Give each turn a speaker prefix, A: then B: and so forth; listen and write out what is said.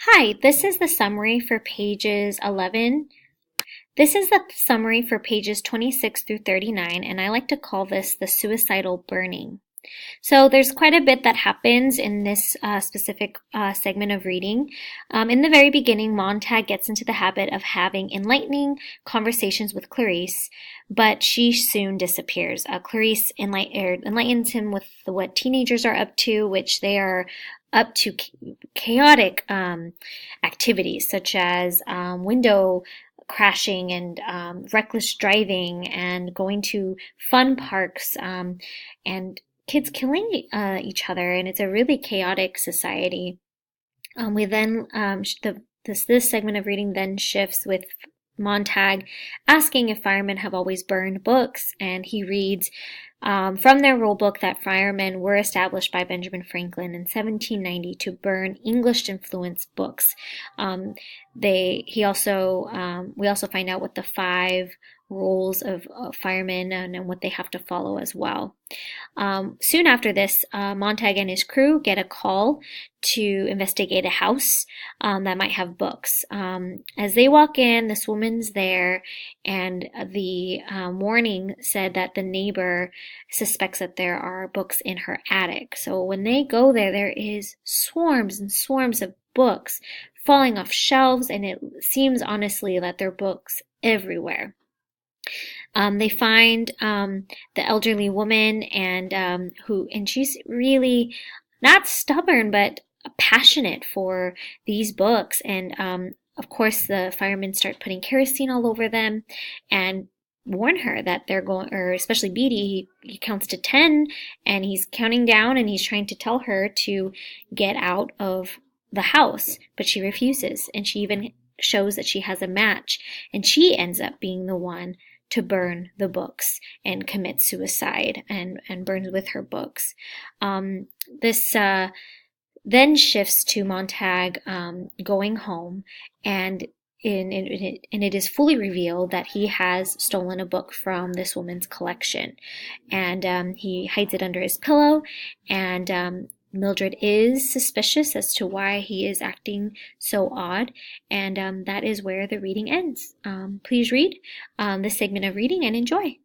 A: Hi, this is the summary for pages 11. This is the summary for pages 26 through 39, and I like to call this the suicidal burning. So there's quite a bit that happens in this specific segment of reading. In the very beginning, Montag gets into the habit of having enlightening conversations with Clarice, but she soon disappears. Clarice enlightens him with what teenagers are up to, which they are up to chaotic activities such as window crashing and reckless driving and going to fun parks and kids killing each other, and it's a really chaotic society. We then this segment of reading then shifts with Montag asking if firemen have always burned books, and he reads from their rule book that firemen were established by Benjamin Franklin in 1790 to burn English-influenced books. We also find out what the 5 rules of firemen and what they have to follow as well. Soon after this, Montag and his crew get a call to investigate a house that might have books. As they walk in, this woman's there, and the warning said that the neighbor suspects that there are books in her attic. So when they go there, there is swarms and swarms of books falling off shelves, and it seems honestly that there are books everywhere. They find the elderly woman, and she's really not stubborn but passionate for these books. And of course, the firemen start putting kerosene all over them and warn her that they're going, or especially Beatty, he counts to 10 and he's counting down and he's trying to tell her to get out of the house, but she refuses, and she even shows that she has a match, and she ends up being the one to burn the books and commit suicide and burns with her books. This then shifts to Montag going home, and it is fully revealed that he has stolen a book from this woman's collection, and he hides it under his pillow, and Mildred is suspicious as to why he is acting so odd, and that is where the reading ends. Please read this segment of reading and enjoy.